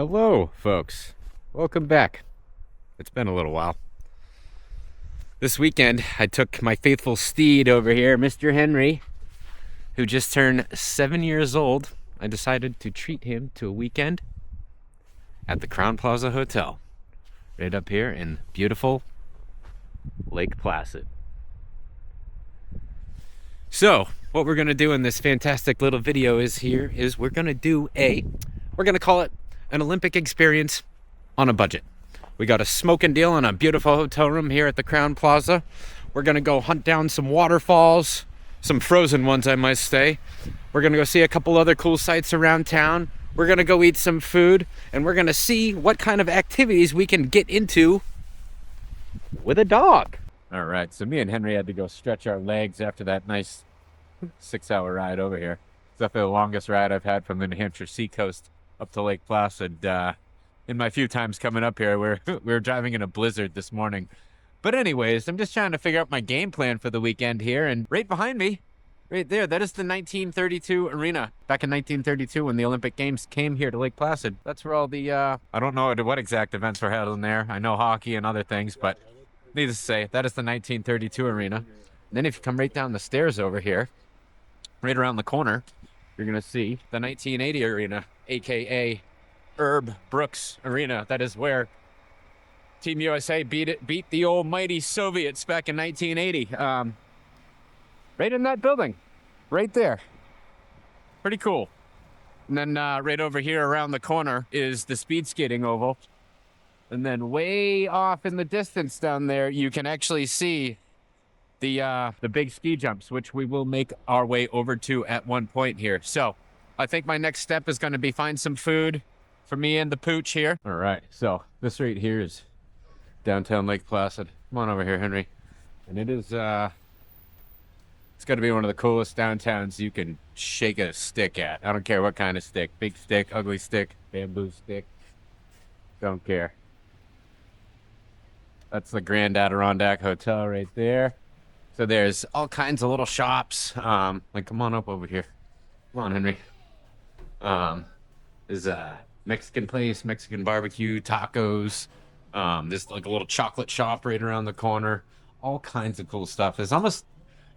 Hello, folks. Welcome back. It's been a little while. This weekend, I took my faithful steed over here, Mr. Henry, who just turned 7 years old. I decided to treat him to a weekend at the Crowne Plaza Hotel, right up here in beautiful Lake Placid. So, what we're going to do in this fantastic little video is we're going to call it an Olympic experience on a budget. We got a smoking deal in a beautiful hotel room here at the Crowne Plaza. We're going to go hunt down some waterfalls, some frozen ones I might say. We're going to go see a couple other cool sites around town. We're going to go eat some food, and we're going to see what kind of activities we can get into with a dog. All right, so me and Henry had to go stretch our legs after that nice 6-hour ride over here. It's definitely the longest ride I've had from the New Hampshire seacoast up to Lake Placid. In my few times coming up here, we're driving in a blizzard this morning. But anyways, I'm just trying to figure out my game plan for the weekend here. And right behind me, right there, that is the 1932 arena. Back in 1932 when the Olympic Games came here to Lake Placid. That's where all the, I don't know what exact events were held in there. I know hockey and other things, but needless to say, that is the 1932 arena. And then if you come right down the stairs over here, right around the corner, you're going to see the 1980 arena, a.k.a. Herb Brooks Arena. That is where Team USA beat the old mighty Soviets back in 1980. Right in that building, right there. Pretty cool. And then right over here around the corner is the speed skating oval. And then way off in the distance down there, you can actually see the big ski jumps, which we will make our way over to at one point here. So I think my next step is going to be find some food for me and the pooch here. All right, so this right here is downtown Lake Placid. Come on over here, Henry. And it is, it's got to be one of the coolest downtowns you can shake a stick at. I don't care what kind of stick. Big stick, ugly stick, bamboo stick. Don't care. That's the Grand Adirondack Hotel right there. So there's all kinds of little shops. Like, come on up over here. Come on, Henry. There's a Mexican place, Mexican barbecue, tacos. There's like a little chocolate shop right around the corner. All kinds of cool stuff. There's almost,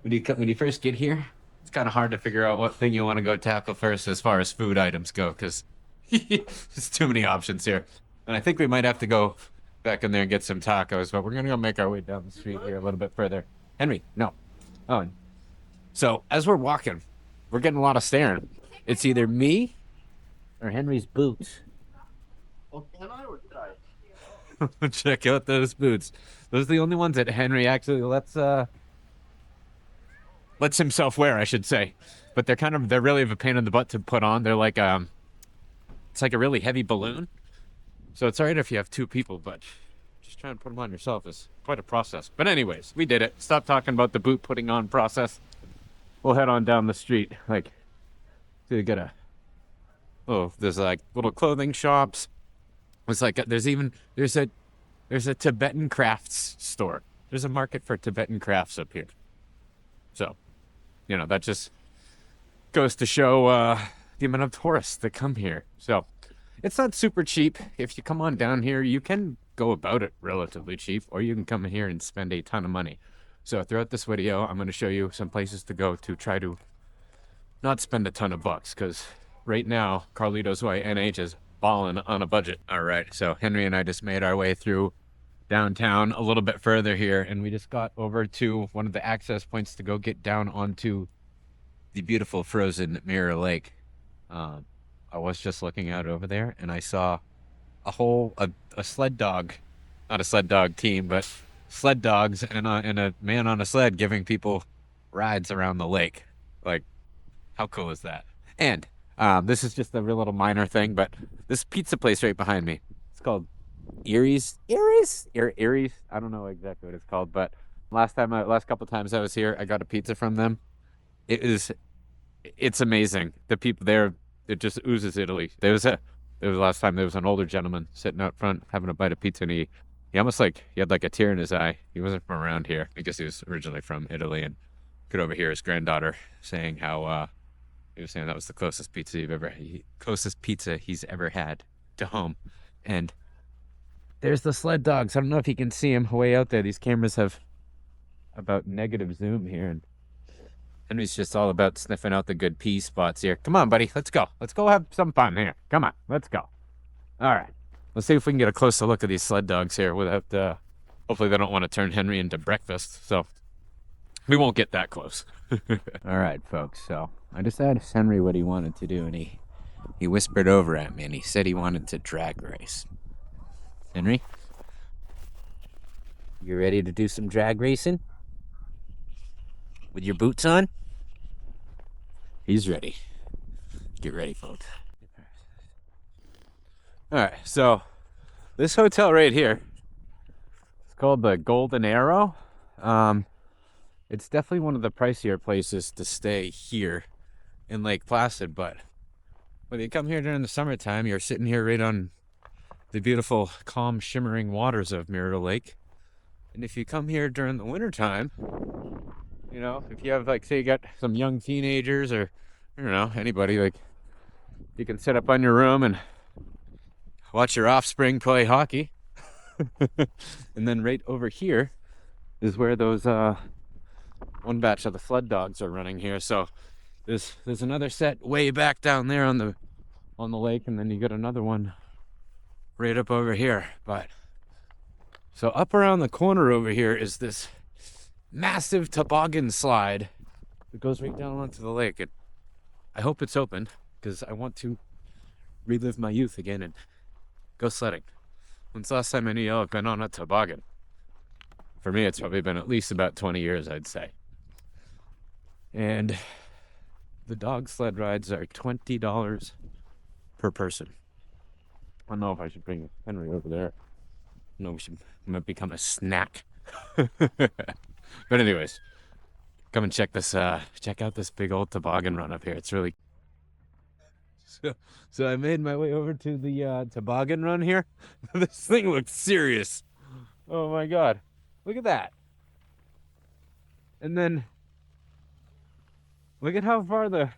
when you first get here, it's kind of hard to figure out what thing you want to go tackle first as far as food items go, because there's too many options here. And I think we might have to go back in there and get some tacos, but we're going to go make our way down the street here a little bit further. Henry, no. Oh, so as we're walking, we're getting a lot of staring. It's either me or Henry's boots. Oh, can I or did I? Check out those boots. Those are the only ones that Henry actually lets himself wear, I should say. But they're really a pain in the butt to put on. They're like it's like a really heavy balloon. So it's all right if you have two people, but just trying to put them on yourself is quite a process. But anyways, we did it. Stop talking about the boot putting on process. We'll head on down the street. Like, so you get there's like little clothing shops. It's like there's a Tibetan crafts store. There's a market for Tibetan crafts up here. So, that just goes to show the amount of tourists that come here. So it's not super cheap. If you come on down here, you can go about it relatively cheap, or you can come in here and spend a ton of money. So throughout this video, I'm going to show you some places to go to try to not spend a ton of bucks, because right now, Carlito's White NH is balling on a budget. All right, so Henry and I just made our way through downtown a little bit further here, and we just got over to one of the access points to go get down onto the beautiful frozen Mirror Lake. I was just looking out over there, and I saw a sled dog, not a sled dog team, but sled dogs and a man on a sled giving people rides around the lake. Like, how cool is that? And this is just a real little minor thing, but this pizza place right behind me, it's called Erie's. I don't know exactly what it's called, but last couple times I was here, I got a pizza from them. It's amazing. The people there, it just oozes Italy. There was last time there was an older gentleman sitting out front having a bite of pizza, and he almost he had like a tear in his eye. He wasn't from around here. I guess he was originally from Italy, and could overhear his granddaughter saying how he was saying that was the closest pizza he's ever had. to home. And there's the sled dogs. I don't know if you can see them way out there. These cameras have about negative zoom here, and Henry's just all about sniffing out the good pee spots here. Come on, buddy. Let's go. Let's go have some fun here. Come on. Let's go. All right. Let's see if we can get a closer look at these sled dogs here without, hopefully they don't want to turn Henry into breakfast. So we won't get that close. All right, folks. So I just asked Henry what he wanted to do, and he whispered over at me, and he said he wanted to drag race. Henry, you ready to do some drag racing? With your boots on? He's ready. Get ready, folks. All right, so this hotel right here, it's called the Golden Arrow. It's definitely one of the pricier places to stay here in Lake Placid, but when you come here during the summertime, you're sitting here right on the beautiful, calm, shimmering waters of Myrtle Lake. And if you come here during the wintertime, you know, if you have, like, say you got some young teenagers or, I don't know, anybody, like, you can sit up on your room and watch your offspring play hockey. And then right over here is where those one batch of the Sled dogs are running here. So there's another set way back down there on the lake, and then you got another one right up over here. But so up around the corner over here is this massive toboggan slide that goes right down onto the lake. And I hope it's open because I want to relive my youth again and go sledding. When's the last time I knew I've been on a toboggan? For me, it's probably been at least about 20 years, I'd say. And the dog sled rides are $20 per person. I don't know if I should bring Henry over there. No, we should might become a snack. But anyways, come and check out this big old toboggan run up here. It's really so I made my way over to the toboggan run here. This thing looks serious. Oh my god. Look at that. And then look at how far the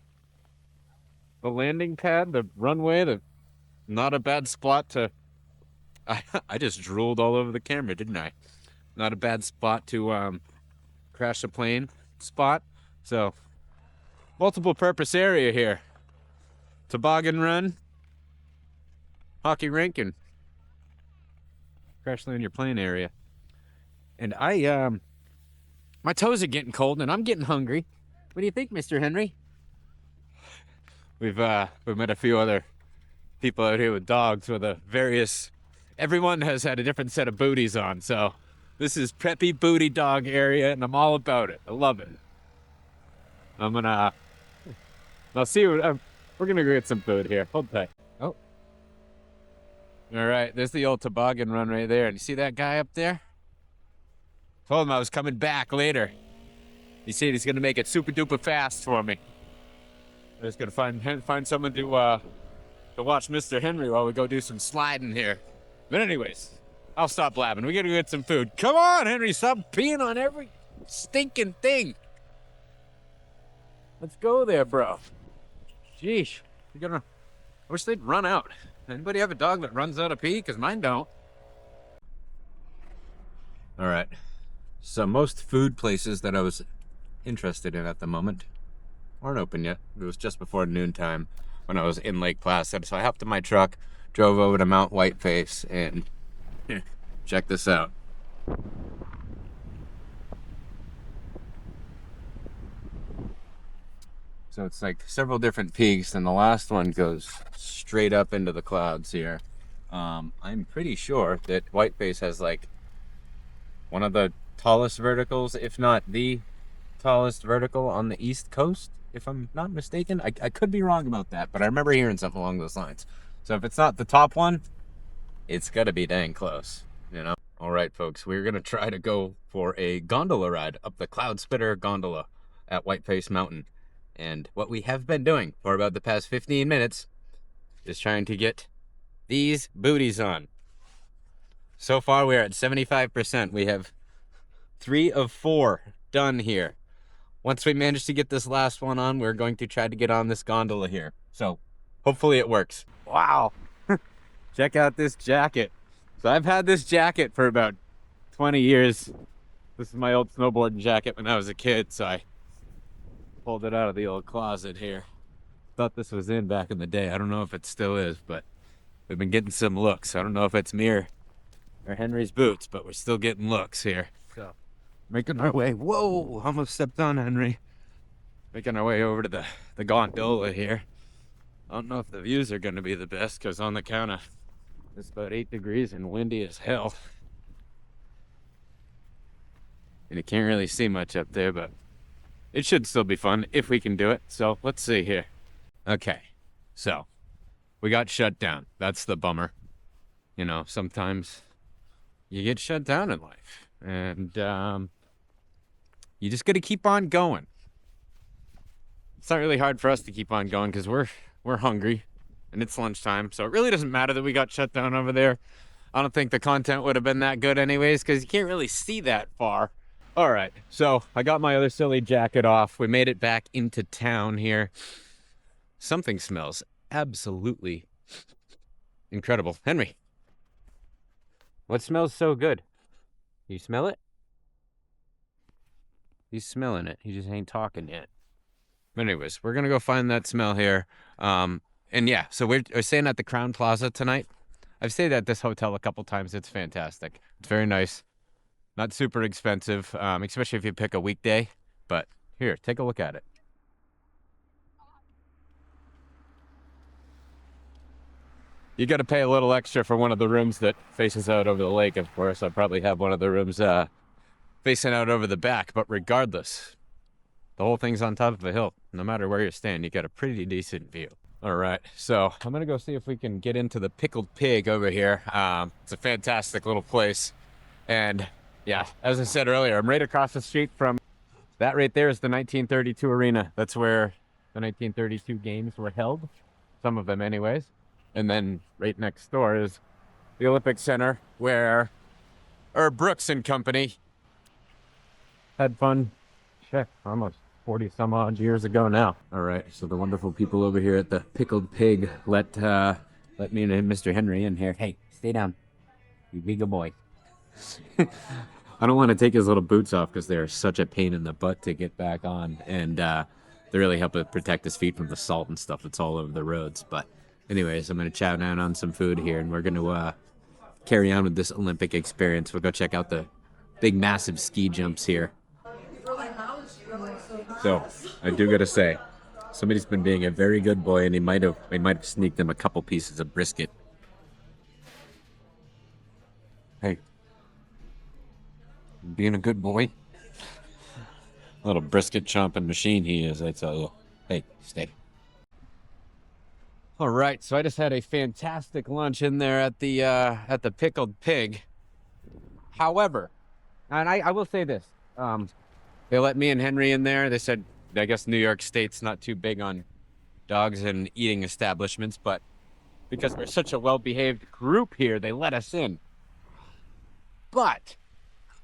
landing pad, the runway, not a bad spot to I just drooled all over the camera, didn't I? Not a bad spot to crash a plane spot. So multiple purpose area here. Toboggan run, hockey rink, and crash land your plane area. And my toes are getting cold and I'm getting hungry. What do you think, Mr. Henry? We've met a few other people out here with dogs with everyone has had a different set of booties on. So this is preppy booty dog area, and I'm all about it. I love it. I'll see you. We're gonna go get some food here. Hold tight. Oh. All right, there's the old toboggan run right there. And you see that guy up there? Told him I was coming back later. He said he's gonna make it super duper fast for me. I'm just gonna find someone to watch Mr. Henry while we go do some sliding here. But anyways, I'll stop blabbing. We gotta get some food. Come on, Henry, stop peeing on every stinking thing. Let's go there, bro. Jeez, I wish they'd run out. Anybody have a dog that runs out of pee? Because mine don't. All right. So most food places that I was interested in at the moment aren't open yet. It was just before noontime when I was in Lake Placid. So I hopped in my truck, drove over to Mount Whiteface, and check this out. So it's like several different peaks, and the last one goes straight up into the clouds here. I'm pretty sure that Whiteface has like one of the tallest verticals, if not the tallest vertical on the East Coast, if I'm not mistaken. I could be wrong about that, but I remember hearing something along those lines. So if it's not the top one, it's gotta be dang close, you know? All right, folks, we're gonna try to go for a gondola ride up the Cloud Spitter gondola at Whiteface Mountain. And what we have been doing for about the past 15 minutes is trying to get these booties on. So far, we're at 75%. We have 3 of 4 done here. Once we manage to get this last one on, we're going to try to get on this gondola here. So hopefully it works. Wow. Check out this jacket. So I've had this jacket for about 20 years. This is my old snowboarding jacket when I was a kid, so I pulled it out of the old closet here. Thought this was in back in the day. I don't know if it still is, but we've been getting some looks. I don't know if it's me or Henry's boots, but we're still getting looks here. So making our way. Whoa, almost stepped on Henry. Making our way over to the gondola here. I don't know if the views are going to be the best because on the counter it's about 8 degrees and windy as hell. And you can't really see much up there, but it should still be fun if we can do it. So let's see here. Okay, so we got shut down. That's the bummer. You know, sometimes you get shut down in life, and you just got to keep on going. It's not really hard for us to keep on going because we're hungry, and it's lunchtime, so it really doesn't matter that we got shut down over there. I don't think the content would have been that good anyways because you can't really see that far. All right, so I got my other silly jacket off. We made it back into town here. Something smells absolutely incredible. Henry, what smells so good? You smell it? He's smelling it. He just ain't talking yet. But anyways, we're gonna go find that smell here. And yeah, so we're staying at the Crowne Plaza tonight. I've stayed at this hotel a couple times. It's fantastic. It's very nice. Not super expensive, especially if you pick a weekday. But here, take a look at it. You got to pay a little extra for one of the rooms that faces out over the lake, of course. I probably have one of the rooms facing out over the back, but regardless, the whole thing's on top of a hill. No matter where you're staying, you got a pretty decent view. All right, so I'm gonna go see if we can get into the Pickled Pig over here. It's a fantastic little place. And yeah, as I said earlier, I'm right across the street from that right there is the 1932 arena. That's where the 1932 games were held, some of them anyways. And then right next door is the Olympic Center where Herb Brooks and company had fun. Check, almost 40 some odd years ago now. All right, so the wonderful people over here at the Pickled Pig let me and Mr. Henry in here. Hey, stay down, you big boy. I don't want to take his little boots off because they're such a pain in the butt to get back on, and they really help protect his feet from the salt and stuff that's all over the roads. But anyways, I'm going to chow down on some food here, and we're going to carry on with this Olympic experience. We'll go check out the big, massive ski jumps here. So, I do got to say, somebody's been being a very good boy, and they might have sneaked them a couple pieces of brisket. Hey. Being a good boy. A little brisket chomping machine he is, I tell you. Hey, stay. All right, so I just had a fantastic lunch in there at the Pickled Pig. However, and I will say this, they let me and Henry in there. They said, I guess New York State's not too big on dogs and eating establishments, but because we're such a well-behaved group here, they let us in. But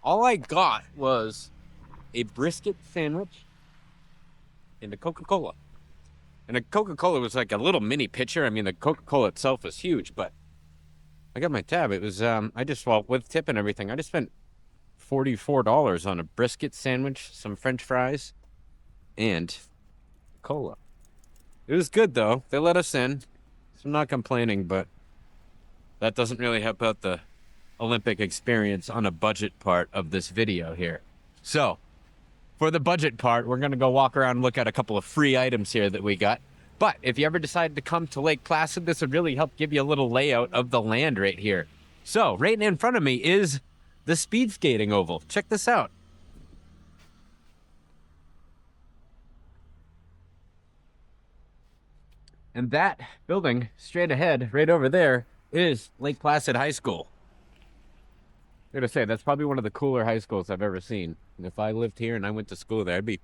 all I got was a brisket sandwich and a Coca-Cola. And the Coca-Cola was like a little mini pitcher. I mean, the Coca-Cola itself was huge, but I got my tab. It was, with tip and everything, I just spent $44 on a brisket sandwich, some French fries, and cola. It was good, though. They let us in, so I'm not complaining, but that doesn't really help out the Olympic experience on a budget part of this video here. So, for the budget part, we're going to go walk around and look at a couple of free items here that we got. But if you ever decided to come to Lake Placid, this would really help give you a little layout of the land right here. So, right in front of me is the speed skating oval. Check this out. And that building straight ahead, right over there, is Lake Placid High School. I gotta say, that's probably one of the cooler high schools I've ever seen. And if I lived here and I went to school there, I'd be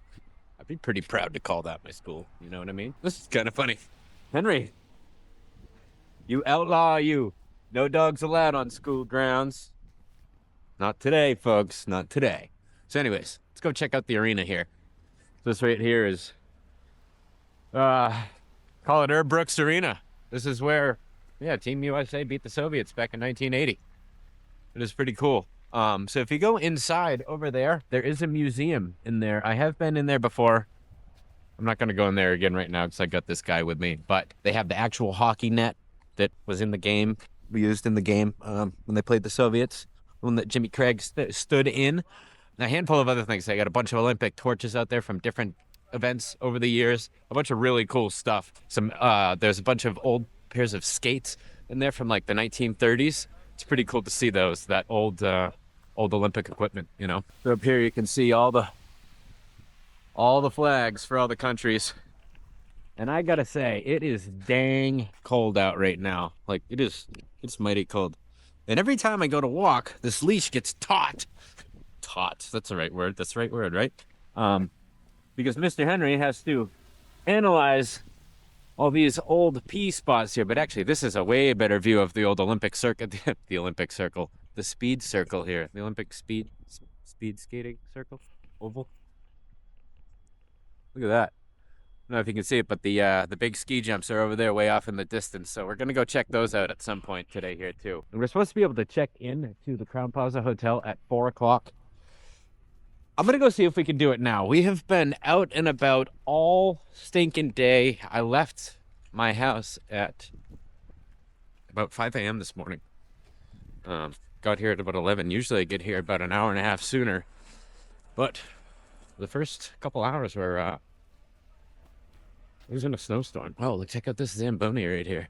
pretty proud to call that my school. You know what I mean? This is kind of funny. Henry, you outlaw, you. No dogs allowed on school grounds. Not today, folks. Not today. So anyways, let's go check out the arena here. This right here is, call it Herb Brooks Arena. This is where Yeah, Team USA beat the Soviets back in 1980. It is pretty cool. So if you go inside over there, there is a museum in there. I have been in there before. I'm not going to go in there again right now because I got this guy with me. But they have the actual hockey net that was in the game, we used in the game when they played the Soviets, the one that Jimmy Craig stood in. And a handful of other things. They got a bunch of Olympic torches out there from different events over the years. A bunch of really cool stuff. There's a bunch of old pairs of skates in there from like the 1930s. It's pretty cool to see those, that old Olympic equipment, you know. So up here you can see all the flags for all the countries. And I gotta say, it is dang cold out right now. Like, it's mighty cold. And every time I go to walk, this leash gets taut. Taut, that's the right word. That's the right word, right? Because Mr. Henry has to analyze all these old pea spots here. But actually, this is a way better view of the old Olympic circuit, the Olympic circle, the speed circle here, the Olympic speed skating circle, oval. Look at that. I don't know if you can see it, but the big ski jumps are over there way off in the distance. So we're going to go check those out at some point today here too. And we're supposed to be able to check in to the Crowne Plaza Hotel at 4 o'clock. I'm going to go see if we can do it now. We have been out and about all stinking day. I left my house at about 5 a.m. this morning. Got here at about 11. Usually I get here about an hour and a half sooner. But the first couple hours were, it was in a snowstorm. Oh, look, check out this Zamboni right here.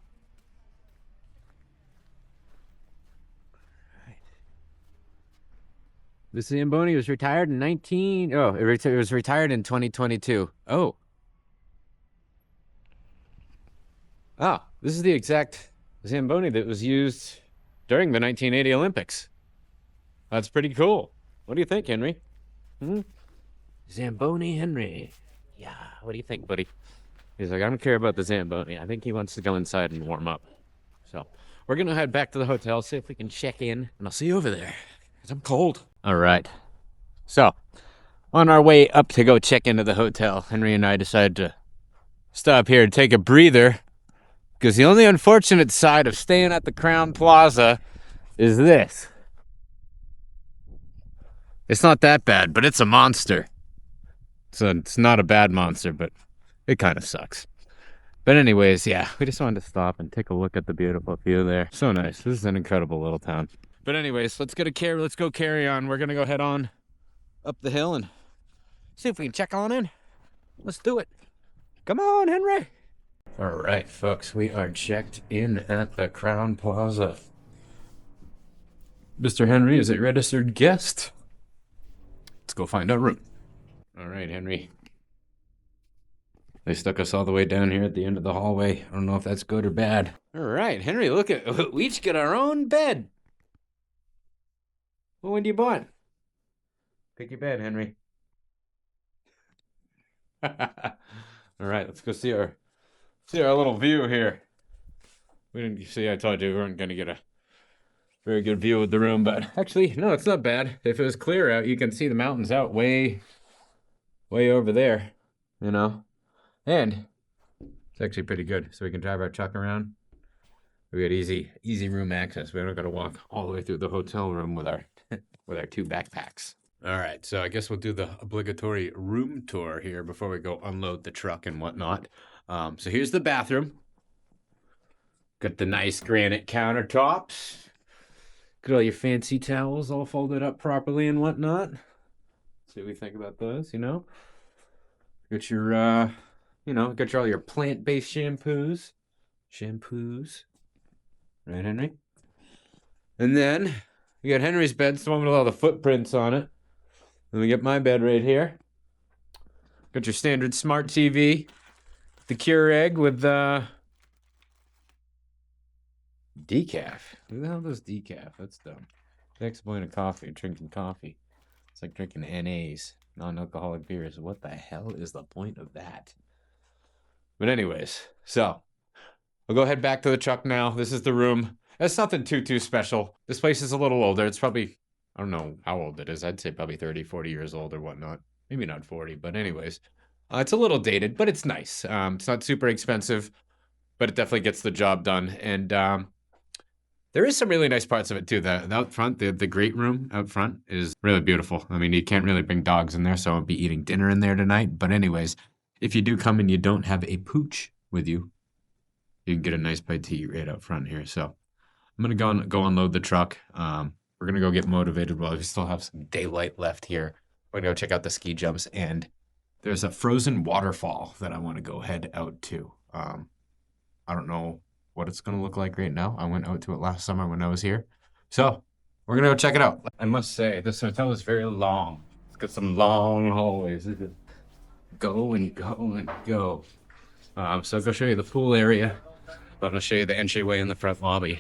This Zamboni was retired in it was retired in 2022. Oh. Ah, this is the exact Zamboni that was used during the 1980 Olympics. That's pretty cool. What do you think, Henry? Zamboni Henry. Yeah, what do you think, buddy? He's like, I don't care about the Zamboni. I think he wants to go inside and warm up. So we're going to head back to the hotel, see if we can check in, and I'll see you over there, because I'm cold. All right. So on our way up to go check into the hotel, Henry and I decided to stop here and take a breather, because the only unfortunate side of staying at the Crowne Plaza is this. It's not that bad, but it's a monster. So it's not a bad monster, but it kind of sucks. But anyways, yeah, we just wanted to stop and take a look at the beautiful view there. So nice. This is an incredible little town. But anyways, let's go carry on. We're going to go head on up the hill and see if we can check on in. Let's do it. Come on, Henry. All right, folks, we are checked in at the Crowne Plaza. Mr. Henry is a registered guest. Let's go find our room. All right, Henry. They stuck us all the way down here at the end of the hallway. I don't know if that's good or bad. All right, Henry, look at, we each get our own bed. What one do you want? Pick your bed, Henry. All right, let's go see our little view here. We didn't see. I told you we weren't gonna get a very good view of the room, but actually, no, it's not bad. If it was clear out, you can see the mountains out way over there. You know, and it's actually pretty good. So we can drive our truck around. We got easy room access. We don't got to walk all the way through the hotel room with our two backpacks. All right, so I guess we'll do the obligatory room tour here before we go unload the truck and whatnot. So here's the bathroom. Got the nice granite countertops. Got all your fancy towels all folded up properly and whatnot. See what we think about those, you know? Got your, got all your plant-based shampoos. Right, Henry? And then we got Henry's bed, it's the one with all the footprints on it. Then we get my bed right here. Got your standard smart TV. The Keurig with decaf. Who the hell does decaf? That's dumb. Next point of coffee, drinking coffee. It's like drinking NAs, non-alcoholic beers. What the hell is the point of that? But anyways, so we'll go head back to the truck now. This is the room. It's nothing too special. This place is a little older. It's probably, I don't know how old it is. I'd say probably 30, 40 years old or whatnot. Maybe not 40, but anyways. It's a little dated, but it's nice. It's not super expensive. but it definitely gets the job done. And there is some really nice parts of it too. The out front, the great room out front is really beautiful. I mean, you can't really bring dogs in there, so I'll be eating dinner in there tonight. But anyways, if you do come and you don't have a pooch with you, you can get a nice bite to eat right out front here. So I'm gonna go unload the truck. We're gonna go get motivated while we still have some daylight left here. We're gonna go check out the ski jumps, and there's a frozen waterfall that I want to go head out to. I don't know what it's gonna look like right now. I went out to it last summer when I was here, so we're gonna go check it out. I must say, this hotel is very long. It's got some long hallways. Go and go and go. So I'll go show you the pool area. But I'm gonna show you the entryway in the front lobby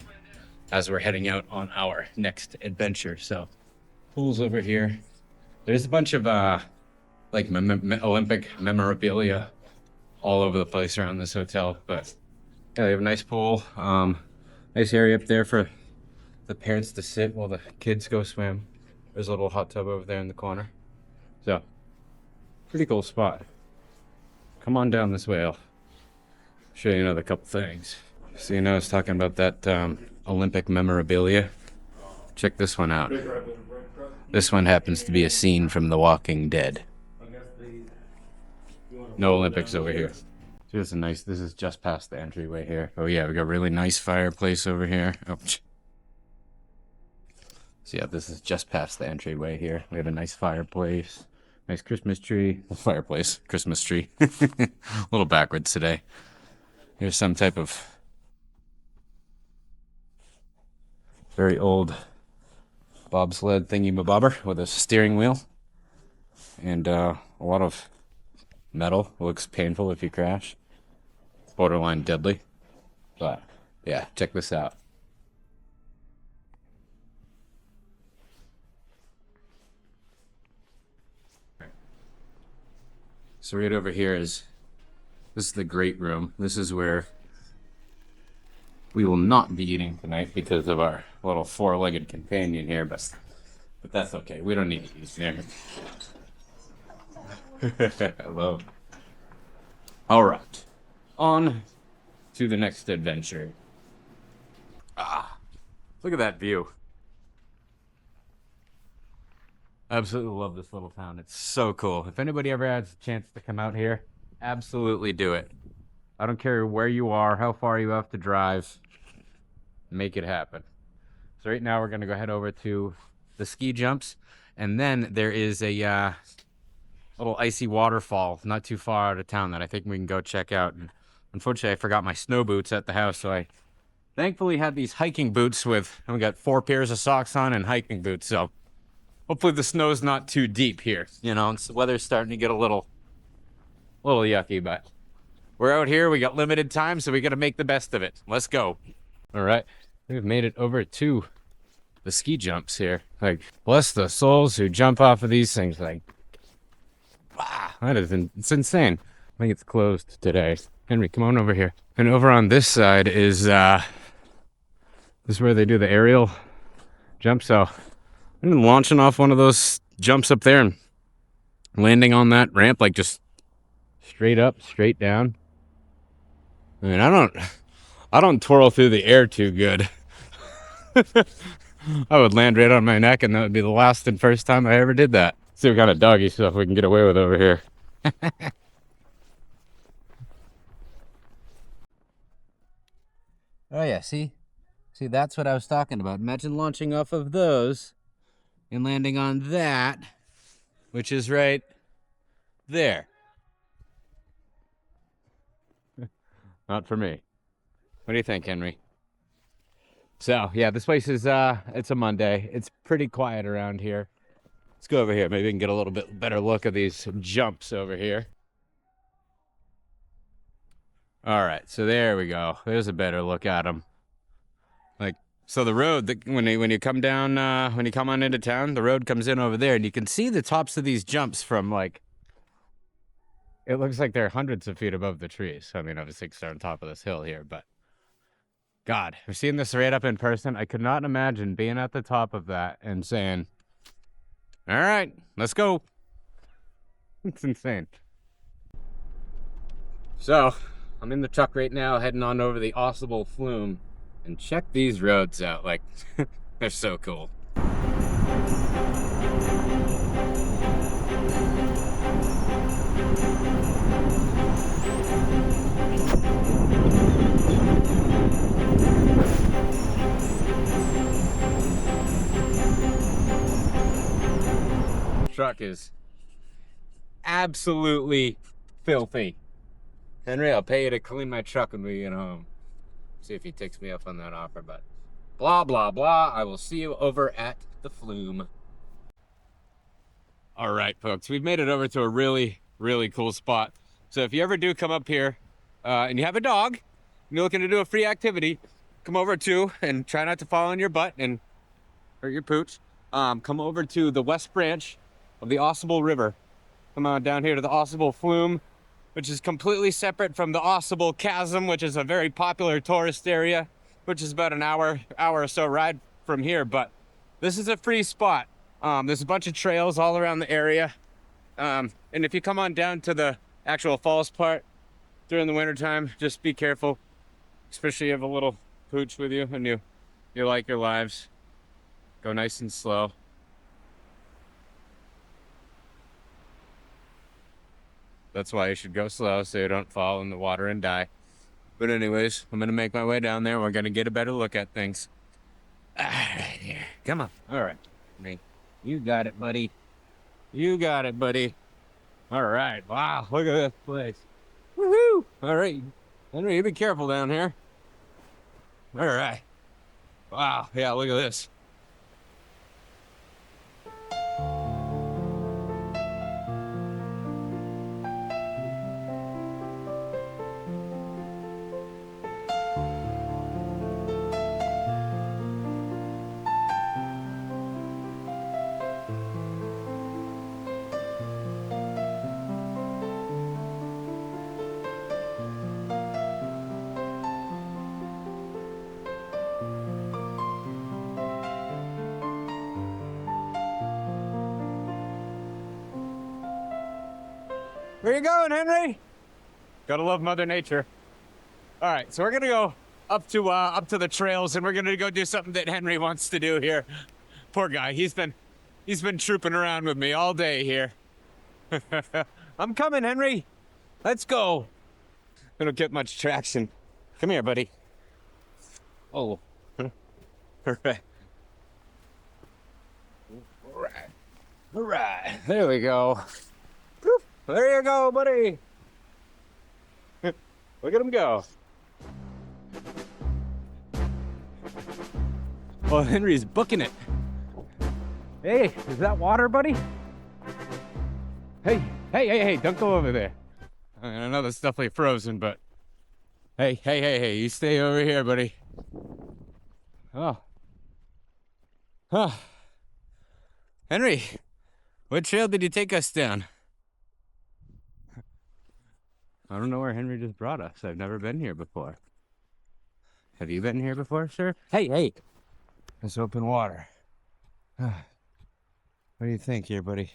as we're heading out on our next adventure. So, pool's over here. There's a bunch of like Olympic memorabilia all over the place around this hotel. But yeah, they have a nice pool. Nice area up there for the parents to sit while the kids go swim. There's a little hot tub over there in the corner. So, pretty cool spot. Come on down this way. I'll show you another couple things. So I was talking about that Olympic memorabilia. Check this one out. This one happens to be a scene from The Walking Dead. No Olympics over here. This is just past the entryway here. Oh yeah, we got a really nice fireplace over here. Oh. So yeah, this is just past the entryway here. We have a nice fireplace. Nice Christmas tree. Fireplace. Christmas tree. A little backwards today. Here's some type of very old bobsled thingy-mabobber with a steering wheel. And a lot of metal. It looks painful if you crash. Borderline deadly. But yeah, check this out. So right over here this is the great room. This is where we will not be eating tonight because of our little four-legged companion here, but that's okay. We don't need to eat there. Hello. All right. On to the next adventure. Look at that view. Absolutely love this little town. It's so cool. If anybody ever has a chance to come out here, absolutely do it. I don't care where you are, how far you have to drive. Make it happen. So right now we're going to go head over to the ski jumps. And then there is a little icy waterfall not too far out of town that I think we can go check out. And unfortunately, I forgot my snow boots at the house, so I thankfully had these hiking boots with, and we got 4 pairs of socks on and hiking boots. So hopefully the snow's not too deep here. You know, the weather's starting to get a little yucky, but we're out here. We got limited time, so we got to make the best of it. Let's go. All right. We've made it over to the ski jumps here. Like, bless the souls who jump off of these things. Like, wow, it's insane. I think it's closed today. Henry, come on over here. And over on this side is this is where they do the aerial jump. So I've been launching off one of those jumps up there and landing on that ramp, like just straight up, straight down. I mean, I don't twirl through the air too good. I would land right on my neck, and that would be the last and first time I ever did that. See what kind of doggy stuff we can get away with over here. Oh yeah, see, that's what I was talking about. Imagine launching off of those and landing on that, which is right there. Not for me. What do you think, Henry? So yeah, this place is it's a Monday. It's pretty quiet around here. Let's go over here. Maybe we can get a little bit better look at these jumps over here. All right, so there we go. There's a better look at them. Like, so the road, when you come down, when you come on into town, the road comes in over there, and you can see the tops of these jumps from, like, it looks like they're hundreds of feet above the trees. I mean, obviously, it's on top of this hill here, but God, I've seen this right up in person. I could not imagine being at the top of that and saying, all right, let's go. It's insane. So, I'm in the truck right now, heading on over the Osable Flume, and check these roads out. Like, they're so cool. Truck is absolutely filthy. Henry, I'll pay you to clean my truck when we get home. See if he takes me up on that offer, but blah, blah, blah. I will see you over at the Flume. All right, folks, we've made it over to a really, really cool spot. So if you ever do come up here and you have a dog, and you're looking to do a free activity, come over to, and try not to fall on your butt and hurt your pooch. Come over to the West Branch of the Osable River. Come on down here to the Osable Flume, which is completely separate from the Osable Chasm, which is a very popular tourist area, which is about an hour or so ride from here. But this is a free spot. There's a bunch of trails all around the area. And if you come on down to the actual falls part during the wintertime, just be careful, especially if you have a little pooch with you and you like your lives. Go nice and slow. That's why you should go slow, so you don't fall in the water and die. But anyways, I'm gonna make my way down there. We're gonna get a better look at things. Right here. Come on. All right. You got it, buddy. You got it, buddy. All right. Wow, look at this place. Woohoo! All right. Henry, you be careful down here. All right. Wow, yeah, look at this. Where you going, Henry? Gotta love Mother Nature. All right, so we're gonna go up to the trails, and we're gonna go do something that Henry wants to do here. Poor guy, he's been trooping around with me all day here. I'm coming, Henry. Let's go. I don't get much traction. Come here, buddy. Oh. All right. All right. All right. There we go. Woof. There you go, buddy. Look at him go. Well, Henry's booking it. Hey, is that water, buddy? Hey, don't go over there. I know that's definitely frozen, but hey, you stay over here, buddy. Oh. Huh. Henry, what trail did you take us down? I don't know where Henry just brought us. I've never been here before. Have you been here before, sir? Hey, it's open water. What do you think here, buddy?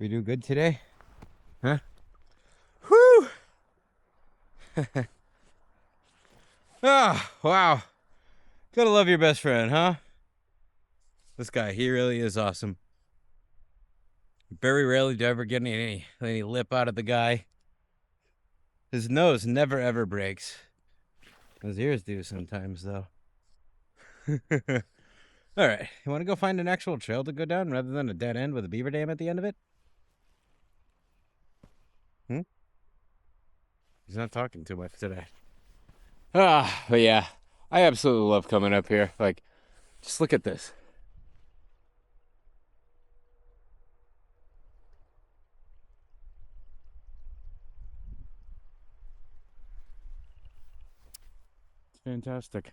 We do good today? Huh? Whew! Ah, wow. Gotta love your best friend, huh? This guy, he really is awesome. Very rarely do I ever get any lip out of the guy. His nose never ever breaks. His ears do sometimes, though. All right, you want to go find an actual trail to go down rather than a dead end with a beaver dam at the end of it? He's not talking too much today. But yeah, I absolutely love coming up here. Like, just look at this. Fantastic.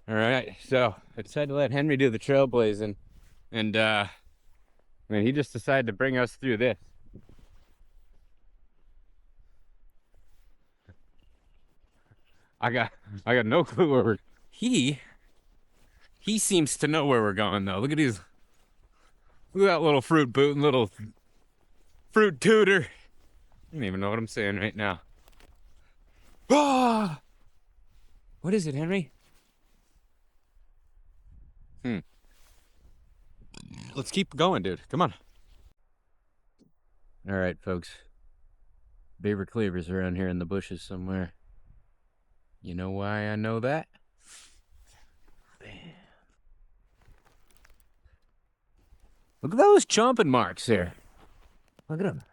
All right, so I decided to let Henry do the trailblazing, and I mean, he just decided to bring us through this. I got no clue where we're. He seems to know where we're going though. Look at that little fruit boot and little fruit tutor. don't even know what I'm saying right now. Ah! What is it, Henry? Let's keep going, dude. Come on. All right, folks. Beaver cleavers around here in the bushes somewhere. You know why I know that? Bam. Look at those chomping marks there. Look at them.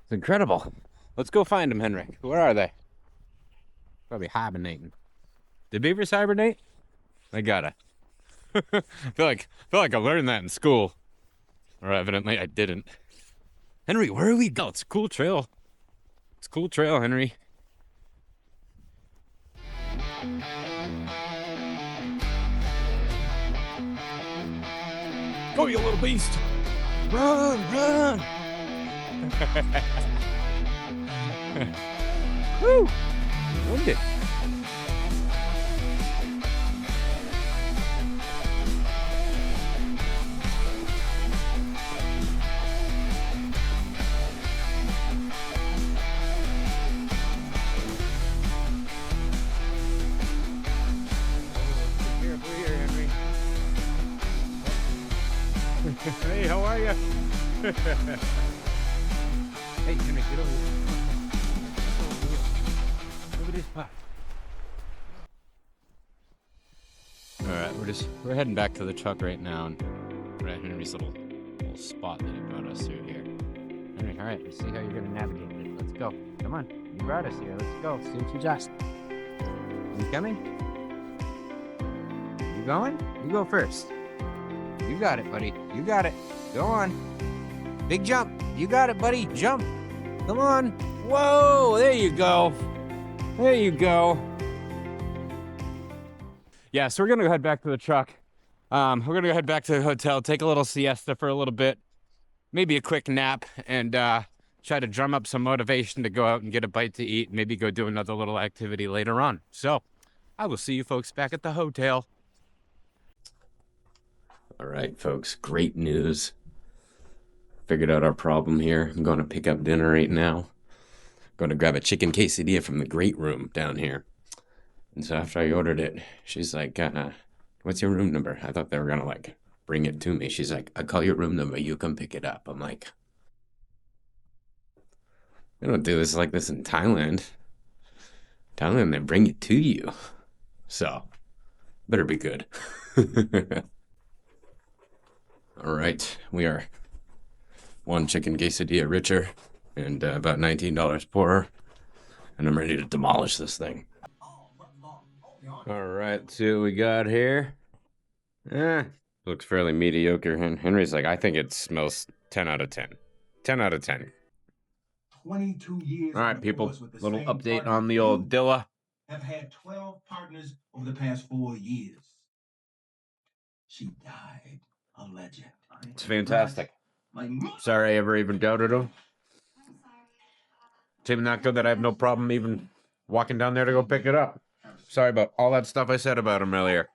It's incredible. Let's go find them, Henrik. Where are they? Probably hibernating. Did beavers hibernate? They gotta. feel like I learned that in school. Or evidently I didn't. Henry, where are we going? It's a cool trail. It's a cool trail, Henry. Go, you little beast! Run, run! Woo! Winded. Hey, how are you? Hey, Jimmy, get over here. Look at this pot. All right, we're heading back to the truck right now, and we're at Henry's little spot that he brought us through here. Henry, all right, let's see how you're gonna navigate it. Let's go. Come on, you brought us here. Let's go. See what you got. You coming? You going? You go first. You got it, buddy. You got it. Go on. Big jump. You got it, buddy. Jump. Come on. Whoa, there you go. There you go. Yeah, so we're going to head back to the truck. We're going to head back to the hotel, take a little siesta for a little bit, maybe a quick nap, and try to drum up some motivation to go out and get a bite to eat, maybe go do another little activity later on. So I will see you folks back at the hotel. All right, folks, great news. Figured out our problem here. I'm going to pick up dinner right now. Going to grab a chicken quesadilla from the great room down here. And so after I ordered it, she's like, what's your room number? I thought they were going to, like, bring it to me. She's like, I'll call your room number. You come pick it up. I'm like, we don't do this like this in Thailand. Thailand, they bring it to you. So, better be good. All right, we are one chicken quesadilla richer and about $19 poorer, and I'm ready to demolish this thing. All right, let's see what we got here. Looks fairly mediocre. And Henry's like, I think it smells 10 out of 10. 10 out of 10. 22 years. All right, people, little update on the old Dilla. Have had 12 partners over the past 4 years. She died a legend. It's fantastic. Sorry I ever even doubted him. It's even that good that I have no problem even walking down there to go pick it up. Sorry about all that stuff I said about him earlier.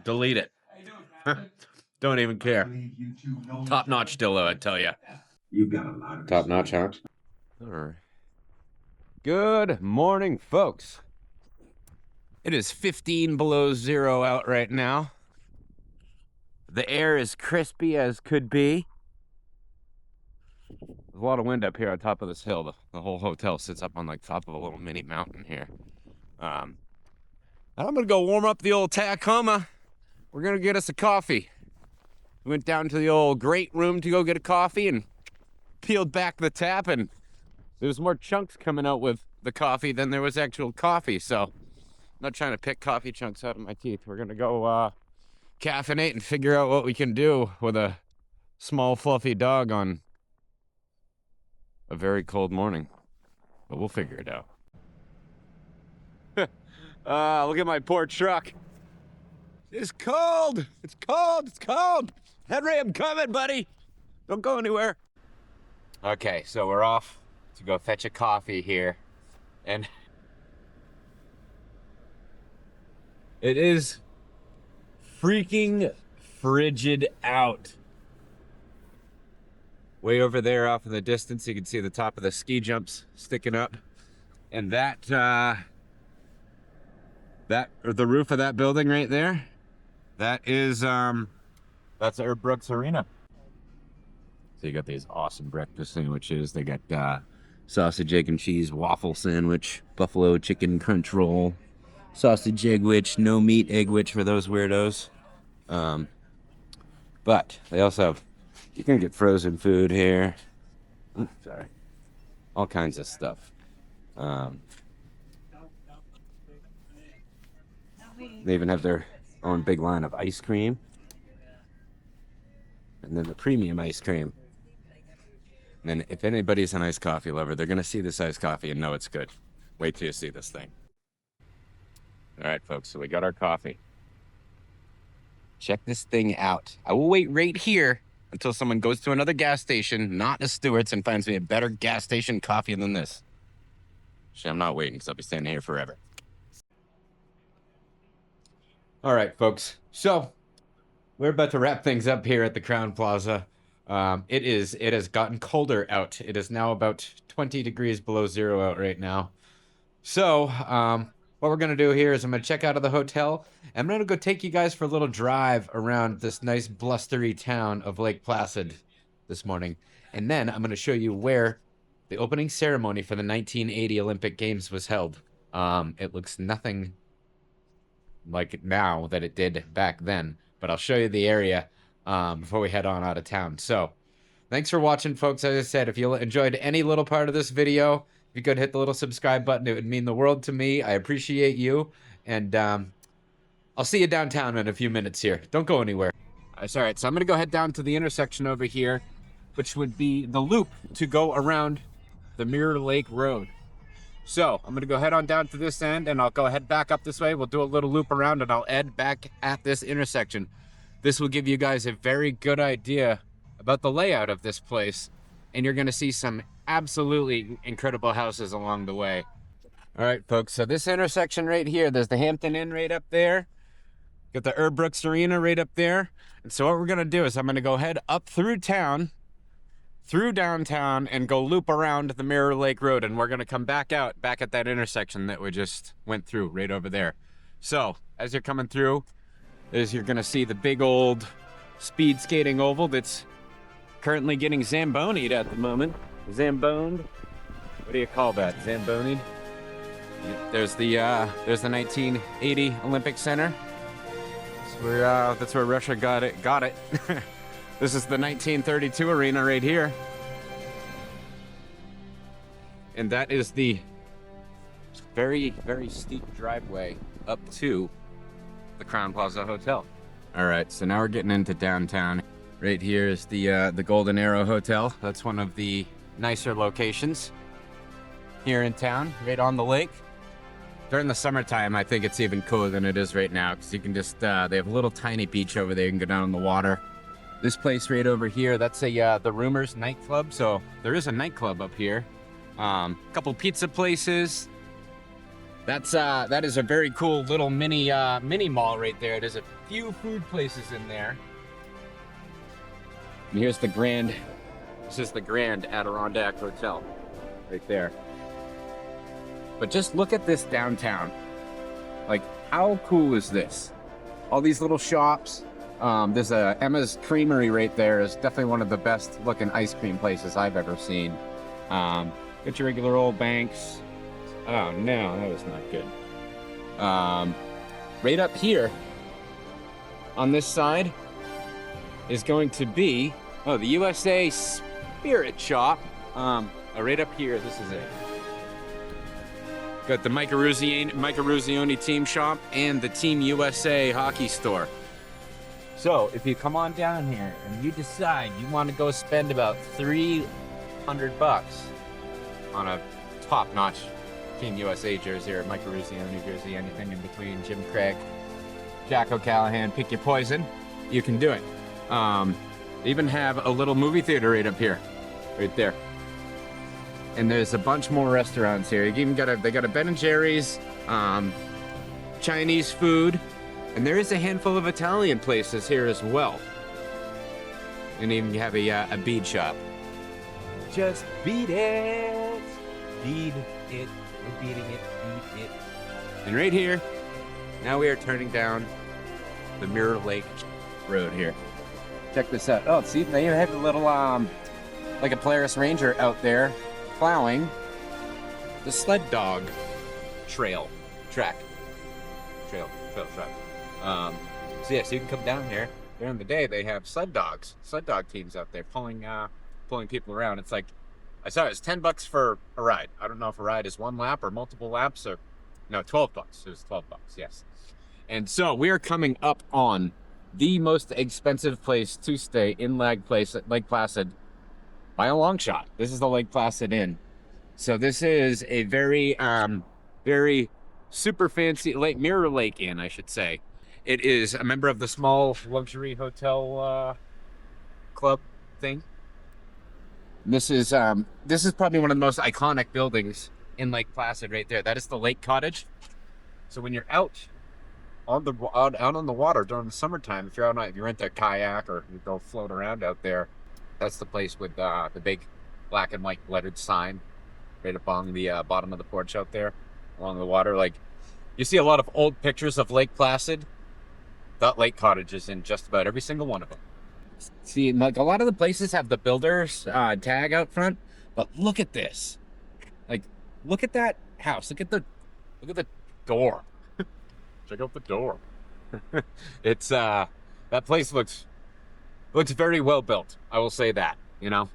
Delete it. Don't even care. Top-notch Dillo, I tell you. You've got a lot of Top-notch, huh? All right. Good morning, folks. It is 15 below zero out right now. The air is crispy as could be. There's a lot of wind up here on top of this hill. The whole hotel sits up on like top of a little mini mountain here. I'm gonna go warm up the old Tacoma. We're gonna get us a coffee. We went down to the old great room to go get a coffee and peeled back the tap, and there was more chunks coming out with the coffee than there was actual coffee. So I'm not trying to pick coffee chunks out of my teeth. We're gonna go caffeinate and figure out what we can do with a small fluffy dog on a very cold morning, but we'll figure it out. Look at my poor truck. It's cold. It's cold. It's cold. Henry, I'm coming, buddy. Don't go anywhere. Okay, so we're off to go fetch a coffee here, and it is freaking frigid out. Way over there off in the distance, you can see the top of the ski jumps sticking up. And or the roof of that building right there, that is, that's Herb Brooks Arena. So you got these awesome breakfast sandwiches. They got sausage, egg, and cheese waffle sandwich, buffalo chicken crunch roll, sausage egg witch, no meat egg witch for those weirdos. But they also have, you can get frozen food here. Ooh, sorry. All kinds of stuff. They even have their own big line of ice cream. And then the premium ice cream. And then if anybody's an iced coffee lover, they're going to see this iced coffee and know it's good. Wait till you see this thing. All right, folks, so we got our coffee. Check this thing out. I will wait right here until someone goes to another gas station, not a Stewart's, and finds me a better gas station coffee than this. Actually, I'm not waiting because I'll be standing here forever. All right, folks. So we're about to wrap things up here at the Crowne Plaza. It has gotten colder out. It is now about 20 degrees below zero out right now. So, what we're going to do here is I'm going to check out of the hotel. I'm going to go take you guys for a little drive around this nice blustery town of Lake Placid this morning. And then I'm going to show you where the opening ceremony for the 1980 Olympic Games was held. It looks nothing like now that it did back then. But I'll show you the area before we head on out of town. So, thanks for watching, folks. As I said, if you enjoyed any little part of this video, if you could hit the little subscribe button, it would mean the world to me. I appreciate you. And I'll see you downtown in a few minutes here. Don't go anywhere. All right, so I'm going to go head down to the intersection over here, which would be the loop to go around the Mirror Lake Road. So I'm going to go head on down to this end, and I'll go head back up this way. We'll do a little loop around, and I'll end back at this intersection. This will give you guys a very good idea about the layout of this place, and you're going to see some absolutely incredible houses along the way. All right, folks, so this intersection right here, there's the Hampton Inn right up there. Got the Herb Brooks Arena right up there. And so what we're going to do is I'm going to go head up through town, through downtown, and go loop around the Mirror Lake Road, and we're going to come back out, back at that intersection that we just went through right over there. So as you're coming through, you're going to see the big old speed skating oval that's currently getting zambonied at the moment. Zamboned? What do you call that? Zambonied? There's the 1980 Olympic Center. That's where Russia got it. This is the 1932 arena right here. And that is the very, very steep driveway up to the Crowne Plaza Hotel. All right, so now we're getting into downtown. Right here is the Golden Arrow Hotel. That's one of the nicer locations here in town, right on the lake. During the summertime, I think it's even cooler than it is right now, because you can just, they have a little tiny beach over there. You can go down in the water. This place right over here, that's the Rumors nightclub. So there is a nightclub up here. A couple pizza places. That is a very cool little mini mall right there. There's a few food places in there. And here's the Grand. This is the Grand Adirondack Hotel, right there. But just look at this downtown. Like, how cool is this? All these little shops. There's a Emma's Creamery right there. Is definitely one of the best looking ice cream places I've ever seen. Get your regular old banks. Oh no, that was not good. Right up here on this side is going to be the USA Spirit Shop. Right up here, this is it. Got the Mike Eruzione team shop and the Team USA hockey store. So if you come on down here and you decide you want to go spend about $300 on a top-notch Team USA jersey or Mike Eruzione jersey, anything in between, Jim Craig, Jack O'Callahan, pick your poison, you can do it. They even have a little movie theater right up here, right there. And there's a bunch more restaurants here. You even they got a Ben & Jerry's, Chinese food, and there is a handful of Italian places here as well. And even you have a bead shop. just beat it. Beat it. We're beating it. Beat it. And right here, now we are turning down the Mirror Lake Road here. Check this out. Oh, see, they have a little, like a Polaris Ranger out there plowing the sled dog trail. So yes, you can come down here. During the day, they have sled dog teams out there pulling people around. It's like, I saw it was $10 for a ride. I don't know if a ride is one lap or multiple laps, or no, $12. It was $12, yes. And so we are coming up on the most expensive place to stay in Lake Placid by a long shot. This is the Lake Placid Inn. So this is a very, very super fancy Mirror Lake Inn, I should say. It is a member of the small luxury hotel club thing. This is probably one of the most iconic buildings in Lake Placid right there. That is the Lake Cottage. So when you're out on the water during the summertime, if you're out, if you rent a kayak or you go float around out there, that's the place with the big black and white lettered sign right up on the bottom of the porch out there along the water. Like, you see a lot of old pictures of Lake Placid. That Lake Cottage is in just about every single one of them. See, like, a lot of the places have the builder's tag out front, but look at this. Like, look at that house. Look at the door. Check out the door. It's that place looks very well built. I will say that, you know.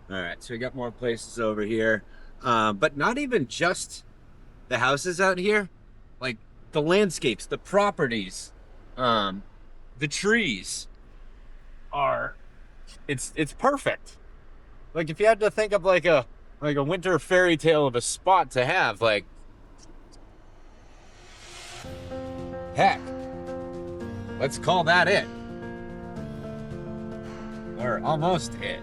All right, so we got more places over here, but not even just the houses out here. Like, the landscapes, the properties, the trees are, it's perfect. Like, if you had to think of like a winter fairy tale of a spot to have, like, heck, let's call that it. Or almost it.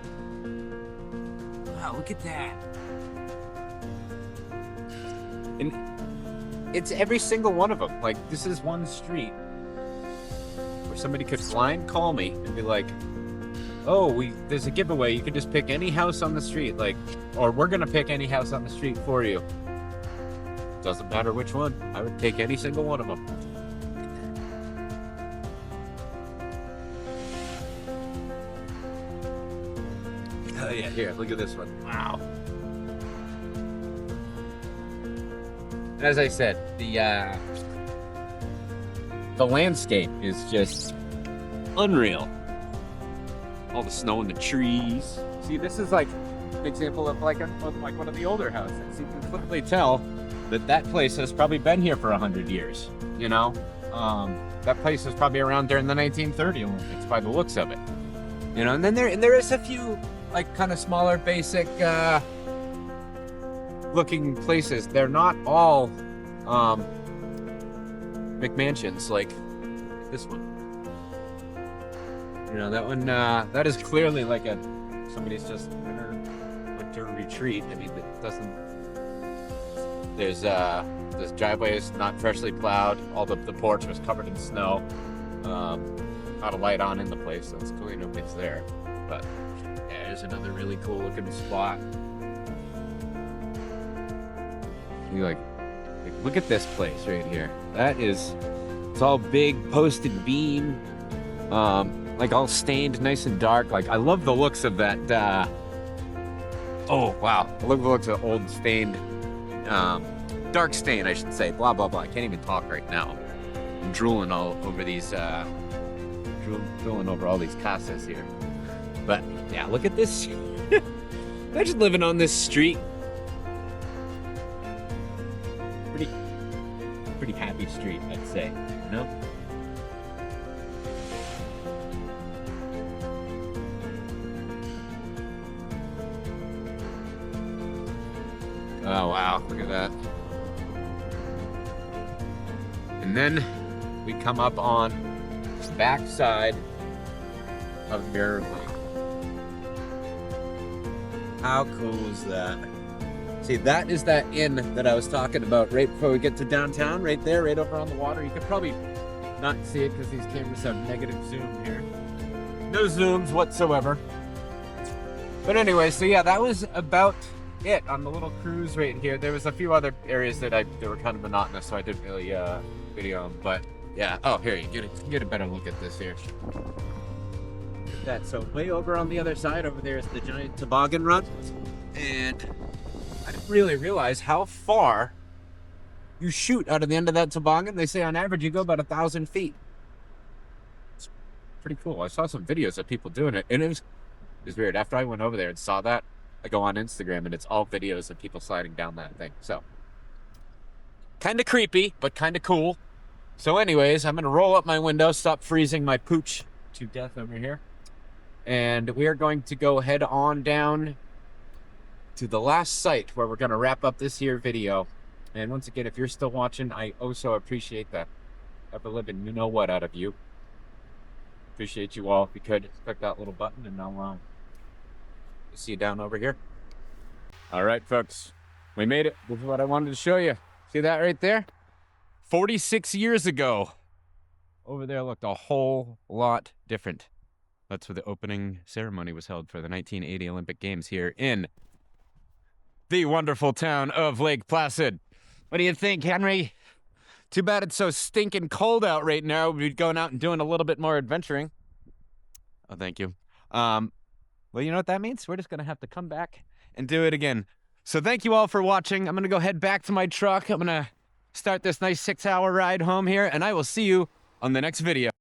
Wow, look at that. And it's every single one of them. Like, this is one street where somebody could blind call me and be like, oh, there's a giveaway. You can just pick any house on the street. Like, or we're going to pick any house on the street for you. Doesn't matter which one. I would take any single one of them. Oh yeah, here, look at this one. Wow. As I said, the landscape is just unreal. All the snow and the trees. See, this is like an example of like one of the older houses. You can clearly tell that place has probably been here for 100 years. You know, that place was probably around during the 1930 Olympics by the looks of it. You know, and then there is a few like kind of smaller, basic looking places. They're not all McMansions like this one. You know, that one, that is clearly like somebody's just winter retreat. I mean, it doesn't, this driveway is not freshly plowed. All the porch was covered in snow. Not a light on in the place, so it's clearly nobody's there. But yeah, there's another really cool looking spot. You like look at this place right here. It's all big posted beam, like all stained nice and dark. Like, I love the looks of that. Oh wow, I love the looks of old stained, dark stain, I should say. Blah blah blah. I can't even talk right now. I'm drooling all over these, drooling over all these casas here. But yeah, look at this. Imagine living on this street. Pretty happy street, I'd say, you know? Oh wow, look at that. And then we come up on the back side of Mirror Lake. How cool is that? See, that is that inn that I was talking about right before we get to downtown, right there, right over on the water. You could probably not see it because these cameras have negative zoom here. No zooms whatsoever. But anyway, so yeah, that was about it on the little cruise right here. There was a few other areas that were kind of monotonous, so I didn't really video them. But yeah, oh here, you get a better look at this here. Look at that. So way over on the other side, over there is the giant toboggan run, and I didn't really realize how far you shoot out of the end of that toboggan. They say on average you go about 1,000 feet. It's pretty cool. I saw some videos of people doing it, and it was weird. After I went over there and saw that, I go on Instagram and it's all videos of people sliding down that thing. So, kind of creepy, but kind of cool. So anyways, I'm going to roll up my window, stop freezing my pooch to death over here. And we are going to go head on down to the last site where we're going to wrap up this here video. And once again, if you're still watching, I also appreciate the ever-living you-know-what out of you. Appreciate you all. If you could, click that little button and I'll see you down over here. All right, folks, we made it. This is what I wanted to show you. See that right there? 46 years ago. Over there looked a whole lot different. That's where the opening ceremony was held for the 1980 Olympic Games here in the wonderful town of Lake Placid. What do you think, Henry? Too bad it's so stinking cold out right now. We'd be going out and doing a little bit more adventuring. Oh, thank you. Well, you know what that means? We're just going to have to come back and do it again. So thank you all for watching. I'm going to go head back to my truck. I'm going to start this nice 6-hour ride home here, and I will see you on the next video.